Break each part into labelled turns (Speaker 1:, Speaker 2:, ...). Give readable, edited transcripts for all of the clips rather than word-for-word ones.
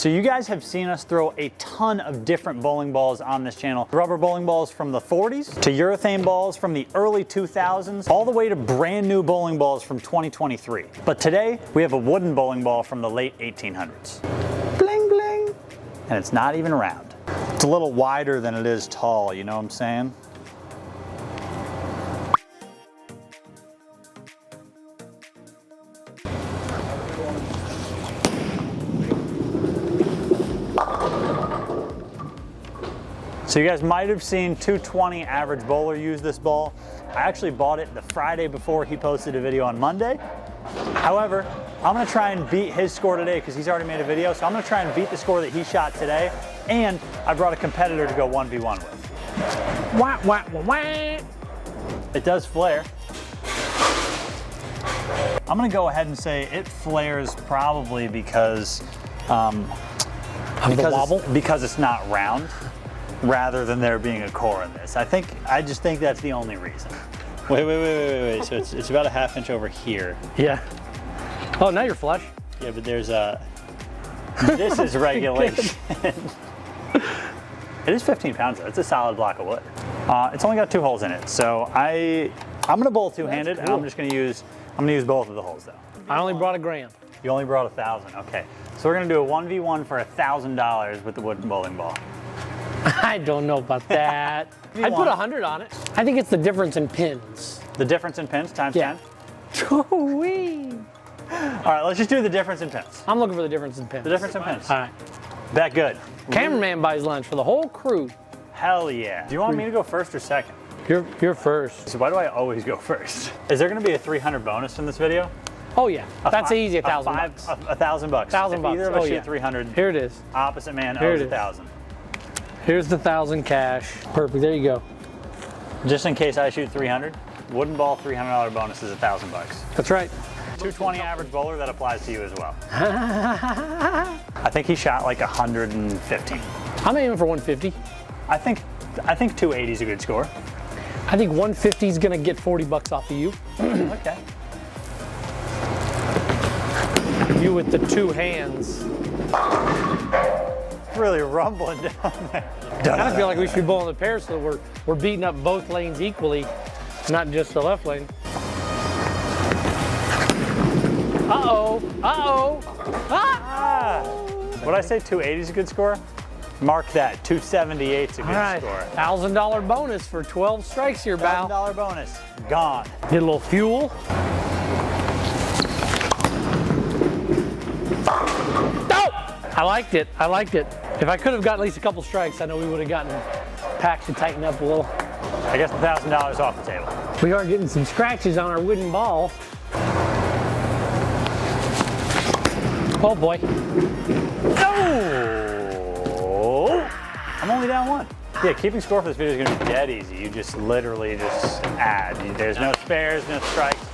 Speaker 1: So you guys have seen us throw a ton of different bowling balls on this channel. Rubber bowling balls from the 40s to urethane balls from the early 2000s, all the way to brand new bowling balls from 2023. But today we have a wooden bowling ball from the late 1800s. Bling bling. And it's not even round. It's a little wider than it is tall, you know what I'm saying? So you guys might have seen 220 average bowler use this ball. I actually bought it the Friday before he posted a video on Monday. However, I'm gonna try and beat his score today because he's already made a video. So I'm gonna try and beat the score that he shot today. And I brought a competitor to go 1v1 with.
Speaker 2: Wah, wah, wah, wah.
Speaker 1: It does flare. I'm gonna go ahead and say it flares probably because, because it's not round, rather than there being a core in this. I just think that's the only reason. Wait. So it's about a ½ inch over here.
Speaker 2: Yeah. Oh, now you're flush.
Speaker 1: Yeah, but there's a, this is regulation. It is 15 pounds though. It's a solid block of wood. It's only got 2 holes in it. So I'm gonna bowl two-handed, cool. And I'm gonna use both of the holes though.
Speaker 2: I only brought $1,000.
Speaker 1: You only brought 1,000, okay. So we're gonna do a 1v1 for $1,000 with the wooden bowling ball.
Speaker 2: I don't know about that. I'd put 100 on it. I think it's the difference in pins.
Speaker 1: The difference in pins times 10?
Speaker 2: Wee.
Speaker 1: All right, let's just do the difference in pins.
Speaker 2: I'm looking for the difference in pins.
Speaker 1: The difference in pins.
Speaker 2: All right.
Speaker 1: Bet good.
Speaker 2: Cameraman buys lunch for the whole crew.
Speaker 1: Hell yeah. Do you want me to go first or second?
Speaker 2: You're first.
Speaker 1: So why do I always go first? Is there gonna be a 300 bonus in this video?
Speaker 2: Oh yeah, that's easy, $1,000 bucks.
Speaker 1: $1,000. $1,000 bucks. Either of us shoot 300.
Speaker 2: Here it is.
Speaker 1: Opposite man owes 1,000.
Speaker 2: Here's the 1,000 cash. Perfect, there you go.
Speaker 1: Just in case I shoot 300, wooden ball $300 bonus is $1,000 bucks.
Speaker 2: That's right.
Speaker 1: 220 average bowler, that applies to you as well. I think he shot like 115.
Speaker 2: I'm aiming for 150.
Speaker 1: I think 280 is a good score.
Speaker 2: I think 150 is gonna get 40 bucks off of you.
Speaker 1: Okay.
Speaker 2: You with the 2 hands.
Speaker 1: Really rumbling down there.
Speaker 2: I kind of feel like we should be bowling the pair so we're beating up both lanes equally, not just the left lane. Uh-oh, uh-oh,
Speaker 1: Would I say 280 is a good score? Mark that, 278 is a good score.
Speaker 2: $1,000 bonus for 12 strikes here, Val.
Speaker 1: $1,000 bonus, gone.
Speaker 2: Get a little fuel. I liked it. I liked it. If I could have gotten at least a couple strikes, I know we would have gotten Pack to tighten up a little.
Speaker 1: I guess $1,000 off the table.
Speaker 2: We are getting some scratches on our wooden ball. Oh boy.
Speaker 1: Oh! I'm only down 1. Yeah, keeping score for this video is going to be dead easy. You just literally just add. There's no spares, no strikes.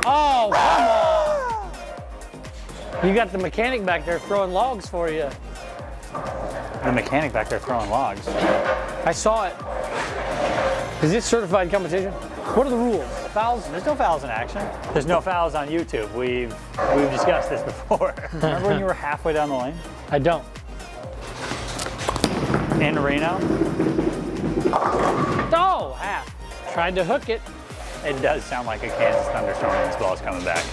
Speaker 2: Oh, come on! You got the mechanic back there throwing logs for you.
Speaker 1: The mechanic back there throwing logs.
Speaker 2: I saw it. Is this certified competition? What are the rules? Fouls?
Speaker 1: There's no fouls in action. There's no fouls on YouTube. We've discussed this before. Remember when you were halfway down the lane?
Speaker 2: I don't.
Speaker 1: In Reno?
Speaker 2: Oh, half. Tried to hook it.
Speaker 1: It does sound like a Kansas thunderstorm and this ball's coming back.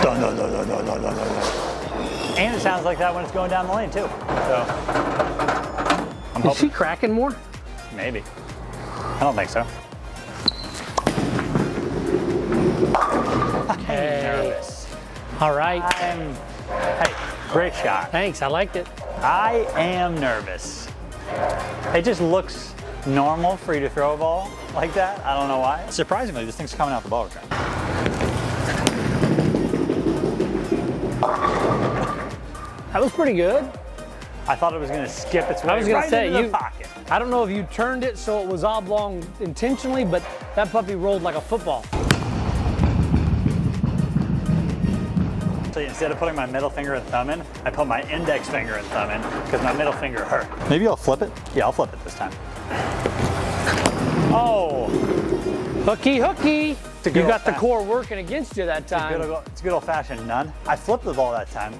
Speaker 1: Dun, dun, dun, dun, dun, dun, dun, dun. And it sounds like that when it's going down the lane too. So,
Speaker 2: Is she cracking more?
Speaker 1: Maybe. I don't think so.
Speaker 2: Okay.
Speaker 1: I'm nervous.
Speaker 2: All right.
Speaker 1: Hey, great shot.
Speaker 2: Thanks, I liked it.
Speaker 1: I am nervous. It just looks normal for you to throw a ball like that. I don't know why. Surprisingly, this thing's coming out the ball return.
Speaker 2: That was pretty good.
Speaker 1: I thought it was going to skip its way into the pocket.
Speaker 2: I don't know if you turned it so it was oblong intentionally, but that puppy rolled like a football.
Speaker 1: So instead of putting my middle finger and thumb in, I put my index finger and thumb in because my middle finger hurt. Maybe I'll flip it? Yeah, I'll flip it this time. Oh!
Speaker 2: Hooky, hooky! You got the core working against you that time.
Speaker 1: It's a good old-fashioned none. I flipped the ball that time.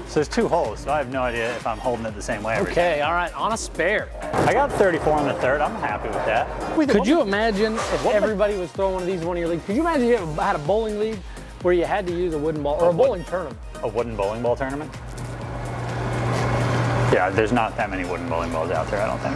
Speaker 1: So there's 2 holes, so I have no idea if I'm holding it the same way every time.
Speaker 2: Okay, all right, on a spare.
Speaker 1: I got 34 on the third. I'm happy with that.
Speaker 2: Could you imagine if everybody was throwing one of these in one of your leagues? Could you imagine if you had a bowling league where you had to use a wooden ball, or a bowling tournament?
Speaker 1: A wooden bowling ball tournament? Yeah, there's not that many wooden bowling balls out there, I don't think.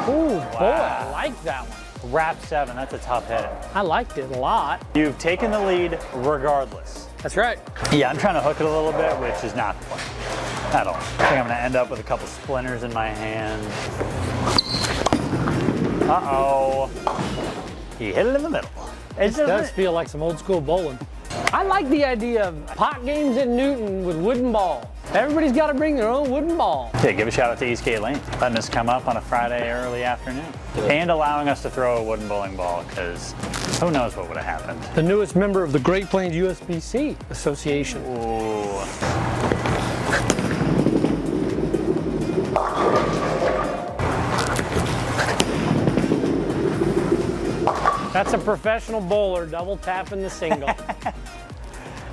Speaker 2: Ooh, boy, I like that one.
Speaker 1: Wrap 7, that's a tough hit.
Speaker 2: I liked it a lot.
Speaker 1: You've taken the lead regardless.
Speaker 2: That's right.
Speaker 1: Yeah, I'm trying to hook it a little bit, which is not the plan at all. I think I'm gonna end up with a couple splinters in my hand. Uh-oh. He hit it in the middle.
Speaker 2: It does feel like some old school bowling. I like the idea of pot games in Newton with wooden balls. Everybody's got to bring their own wooden ball.
Speaker 1: Yeah, give a shout out to Eastgate Lane, letting us come up on a Friday early afternoon. And allowing us to throw a wooden bowling ball, because who knows what would have happened.
Speaker 2: The newest member of the Great Plains USBC Association.
Speaker 1: Ooh.
Speaker 2: That's a professional bowler double tapping the single.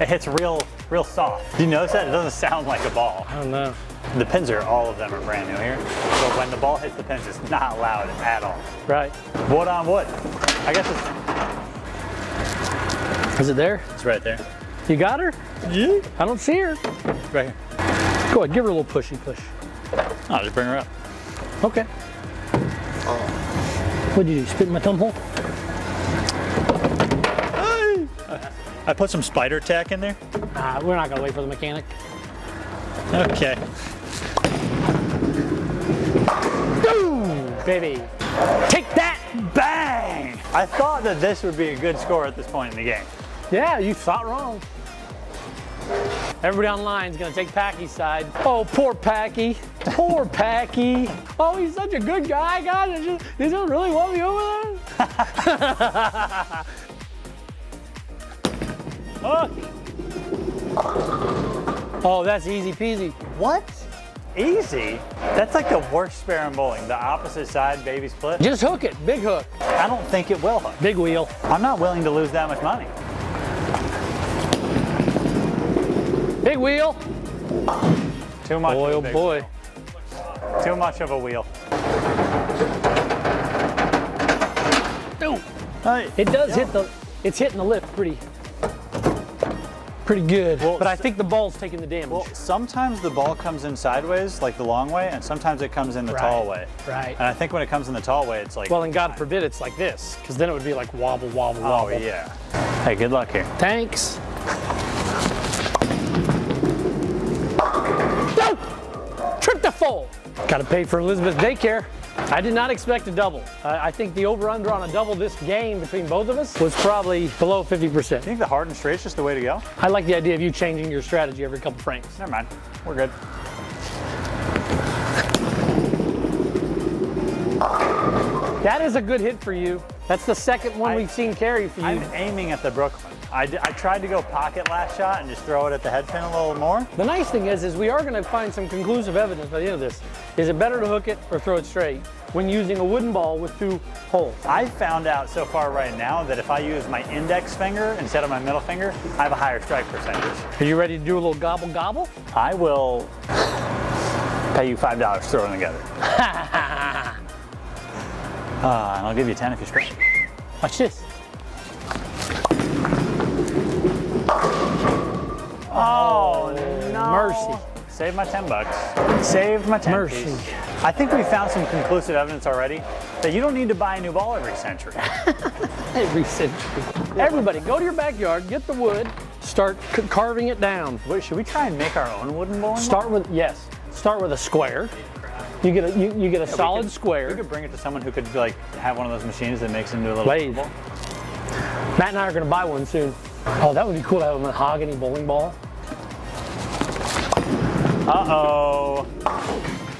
Speaker 1: It hits real soft. Do you notice that? It doesn't sound like a ball.
Speaker 2: I don't know.
Speaker 1: The pins all of them are brand new here. So when the ball hits the pins, it's not loud at all.
Speaker 2: Right.
Speaker 1: Wood on wood. I guess it's...
Speaker 2: Is it there?
Speaker 1: It's right there.
Speaker 2: You got her?
Speaker 1: Yeah.
Speaker 2: I don't see her.
Speaker 1: Right here.
Speaker 2: Go ahead, give her a little pushy push.
Speaker 1: I'll just bring her up.
Speaker 2: Okay. What'd you do, spit in my thumb hole?
Speaker 1: I put some spider tack in there.
Speaker 2: We're not gonna wait for the mechanic.
Speaker 1: Okay.
Speaker 2: Boom, baby. Take that!
Speaker 1: Bang! I thought that this would be a good score at this point in the game.
Speaker 2: Yeah, you thought wrong. Everybody online is gonna take Packy's side. Oh, poor Packy. Poor Packy. Oh, he's such a good guy, guys. He doesn't really want me over there. Oh, that's easy peasy.
Speaker 1: What? Easy? That's like the worst spare in bowling. The opposite side, baby split.
Speaker 2: Just hook it, big hook.
Speaker 1: I don't think it will hook.
Speaker 2: Big wheel.
Speaker 1: I'm not willing to lose that much money.
Speaker 2: Big wheel.
Speaker 1: Too much.
Speaker 2: Boy,
Speaker 1: of a
Speaker 2: oh
Speaker 1: big
Speaker 2: boy.
Speaker 1: wheel. Too much of a wheel.
Speaker 2: No.
Speaker 1: Hey.
Speaker 2: It does hit it's hitting the lip pretty good,
Speaker 1: Well,
Speaker 2: but I think the ball's taking the damage.
Speaker 1: Well, sometimes the ball comes in sideways, like the long way, and sometimes it comes in the tall way.
Speaker 2: Right.
Speaker 1: And I think when it comes in the tall way, it's like...
Speaker 2: Well, and God forbid it's like this, because then it would be like wobble, wobble,
Speaker 1: Oh,
Speaker 2: wobble.
Speaker 1: yeah. Hey, good luck here.
Speaker 2: Thanks. No! Trip to fold. Got to pay for Elizabeth daycare. I did not expect a double. I think the over-under on a double this game between both of us was probably below 50%.
Speaker 1: You think the hard and straight's just the way to go?
Speaker 2: I like the idea of you changing your strategy every couple frames.
Speaker 1: Never mind. We're good.
Speaker 2: That is a good hit for you. That's the second one we've seen carry for you.
Speaker 1: I'm aiming at the Brooklyn. I tried to go pocket last shot and just throw it at the head pin a little more.
Speaker 2: The nice thing is we are going to find some conclusive evidence by the end of this. Is it better to hook it or throw it straight when using a wooden ball with 2 holes?
Speaker 1: I found out so far right now that if I use my index finger instead of my middle finger, I have a higher strike percentage.
Speaker 2: Are you ready to do a little gobble gobble?
Speaker 1: I will pay you $5 to throw them together. And I'll give you 10 if you strike.
Speaker 2: Watch this.
Speaker 1: Oh, no.
Speaker 2: Mercy.
Speaker 1: Save my 10 bucks. Save my 10
Speaker 2: Mercy.
Speaker 1: piece. I think we found some conclusive evidence already that you don't need to buy a new ball every century.
Speaker 2: Every century. Everybody, go to your backyard, get the wood, start carving it down.
Speaker 1: Wait, should we try and make our own wooden bowling ball?
Speaker 2: Start with a square. You get a solid square.
Speaker 1: We could bring it to someone who could like have one of those machines that makes into a little
Speaker 2: Lathe.
Speaker 1: ball.
Speaker 2: Matt and I are going to buy one soon. Oh, that would be cool to have a mahogany bowling ball.
Speaker 1: Uh-oh.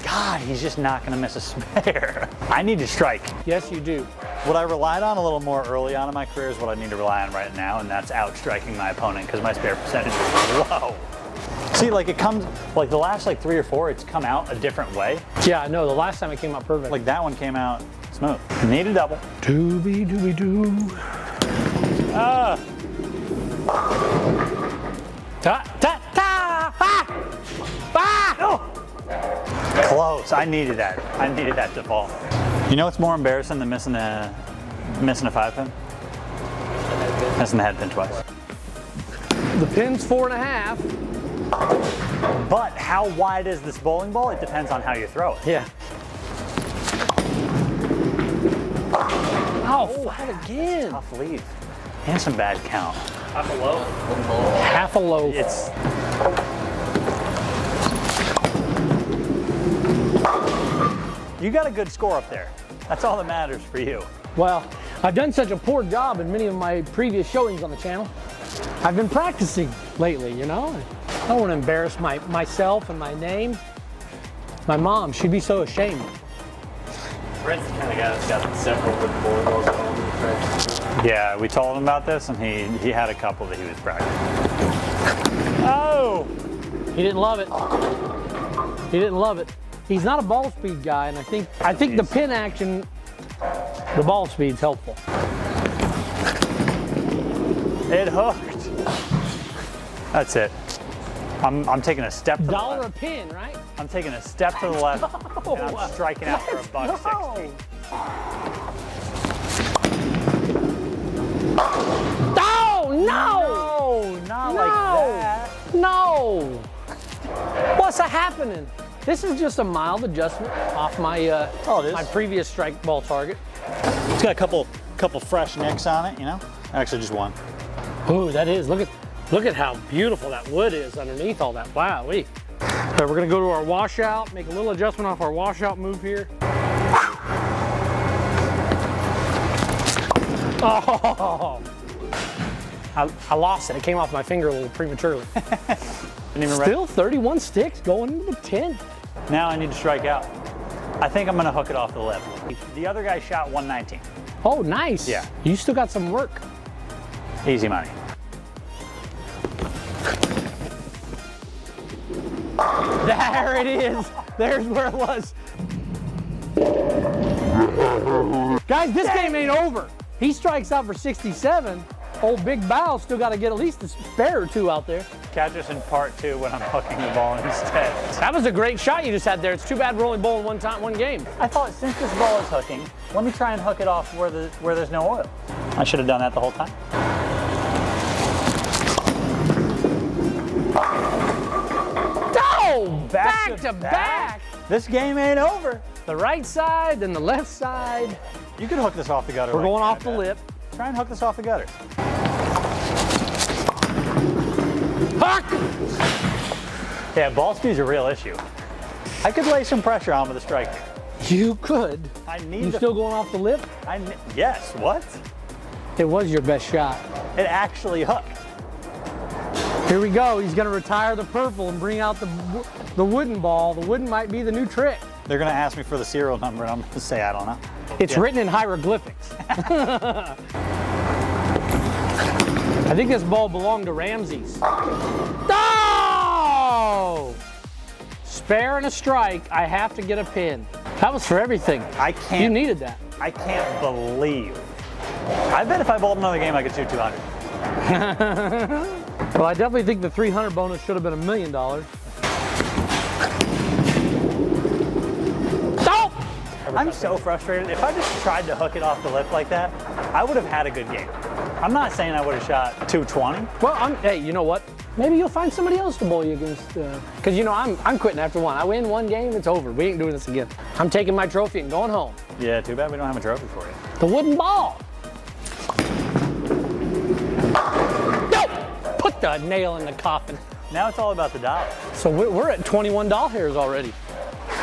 Speaker 1: God, he's just not going to miss a spare. I need to strike.
Speaker 2: Yes, you do.
Speaker 1: What I relied on a little more early on in my career is what I need to rely on right now, and that's outstriking my opponent because my spare percentage is low. See, like it comes, like the last like 3 or 4, it's come out a different way.
Speaker 2: Yeah, I know. The last time it came out perfect.
Speaker 1: Like that one came out Smooth. Need a double.
Speaker 2: Doobie doobie doo.
Speaker 1: Ah!
Speaker 2: Ta ta ta! Ah! Ah!
Speaker 1: Oh! Close. I needed that. I needed that to fall. You know what's more embarrassing than missing a 5-pin? Missing the head pin twice.
Speaker 2: The pin's 4.5.
Speaker 1: But how wide is this bowling ball? It depends on how you throw it.
Speaker 2: Yeah. Oh, flat again.
Speaker 1: Tough leave. And some bad count.
Speaker 3: Half a loaf.
Speaker 2: Half a loaf.
Speaker 1: It's... You got a good score up there. That's all that matters for you.
Speaker 2: Well, I've done such a poor job in many of my previous showings on the channel. I've been practicing lately, you know. I don't want to embarrass myself and my name. My mom, she'd be so ashamed.
Speaker 3: Brent's the kind of guy that's got several wooden bowling balls at home in the practice.
Speaker 1: Yeah, we told him about this, and he had a couple that he was practicing. Oh!
Speaker 2: He didn't love it. He didn't love it. He's not a ball speed guy, and I think the pin action, the ball speed's helpful.
Speaker 1: It hooked. That's it. I'm taking a step to the
Speaker 2: $1 a
Speaker 1: left.
Speaker 2: pin, right?
Speaker 1: I'm taking a step to the left, and I'm striking out for $1.60.
Speaker 2: Oh, no!
Speaker 1: No, not like that.
Speaker 2: No! What's happening? This is just a mild adjustment off my
Speaker 1: Oh, it is.
Speaker 2: my previous strike ball target.
Speaker 1: It's got a couple fresh nicks on it, you know? Actually, just one.
Speaker 2: Ooh, that is. Look at how beautiful that wood is underneath all that. Wow, So we're gonna go to our washout, make a little adjustment off our washout move here. Oh! I lost it. It came off my finger a little prematurely.
Speaker 1: Didn't even
Speaker 2: Still 31 sticks going into the 10th.
Speaker 1: Now I need to strike out. I think I'm gonna hook it off the lip. The other guy shot 119.
Speaker 2: Oh, nice.
Speaker 1: Yeah.
Speaker 2: You still got some work.
Speaker 1: Easy money.
Speaker 2: There it is. There's where it was. Guys, this game ain't over. He strikes out for 67. Old Big Bow still got to get at least a spare or two out there.
Speaker 1: Catch us in part 2 when I'm hooking the ball instead.
Speaker 2: That was a great shot you just had there. It's too bad we're only bowling one game.
Speaker 1: I thought since this ball is hooking, let me try and hook it off where there's no oil. I should have done that the whole time.
Speaker 2: Oh, back to back.
Speaker 1: This game ain't over.
Speaker 2: The right side, then the left side.
Speaker 1: You could hook this off the gutter.
Speaker 2: We're going
Speaker 1: like
Speaker 2: off the lip.
Speaker 1: Try and hook this off the gutter.
Speaker 2: Huck!
Speaker 1: Yeah, ball speed's a real issue. I could lay some pressure on with a strike here.
Speaker 2: You could.
Speaker 1: I need
Speaker 2: You
Speaker 1: to,
Speaker 2: still going off the lip?
Speaker 1: Yes, what?
Speaker 2: It was your best shot.
Speaker 1: It actually hooked.
Speaker 2: Here we go. He's going to retire the purple and bring out the wooden ball. The wooden might be the new trick.
Speaker 1: They're gonna ask me for the serial number and I'm gonna say I don't know.
Speaker 2: It's written in hieroglyphics. I think this ball belonged to Ramses. Oh! Spare and a strike. I have to get a pin. That was for everything.
Speaker 1: I can't.
Speaker 2: You needed that.
Speaker 1: I can't believe. I bet if I bowled another game I could shoot 200.
Speaker 2: Well, I definitely think the 300 bonus should have been $1 million.
Speaker 1: I'm so frustrated. If I just tried to hook it off the lip like that, I would have had a good game. I'm not saying I would have shot 220.
Speaker 2: Well, hey, you know what? Maybe you'll find somebody else to bowl you against. Because, you know, I'm quitting after one. I win one game, it's over. We ain't doing this again. I'm taking my trophy and going home.
Speaker 1: Yeah, too bad we don't have a trophy for you.
Speaker 2: The wooden ball. No! Put the nail in the coffin.
Speaker 1: Now it's all about the dollar.
Speaker 2: So we're at 21 doll hairs already.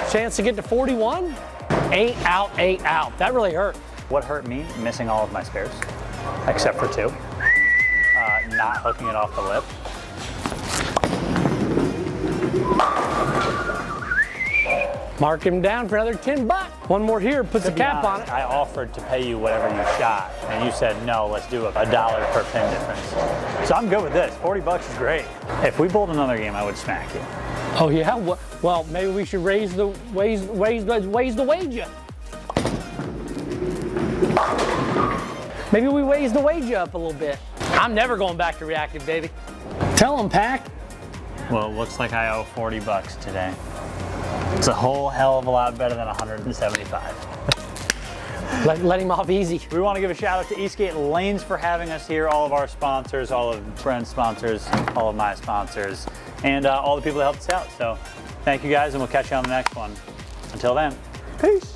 Speaker 2: Chance to get to 41? 8 out, 8 out. That really hurt.
Speaker 1: What hurt me? Missing all of my spares, except for 2. Not hooking it off the lip.
Speaker 2: Mark him down for another 10 bucks. One more here, puts a cap on it.
Speaker 1: I offered to pay you whatever you shot, and you said no, let's do a dollar per pin difference. So I'm good with this. 40 bucks is great. If we bowled another game, I would smack you.
Speaker 2: Oh yeah? Well, maybe we should raise the wager. Maybe we raise the wage up a little bit. I'm never going back to reactive, baby. Tell them, Pack.
Speaker 1: Well, it looks like I owe 40 bucks today. It's a whole hell of a lot better than 175.
Speaker 2: Let him off easy.
Speaker 1: We want to give a shout out to Eastgate Lanes for having us here, all of our sponsors, all of Brent's sponsors, all of my sponsors, and all the people that helped us out. So thank you guys, and we'll catch you on the next one. Until then, peace.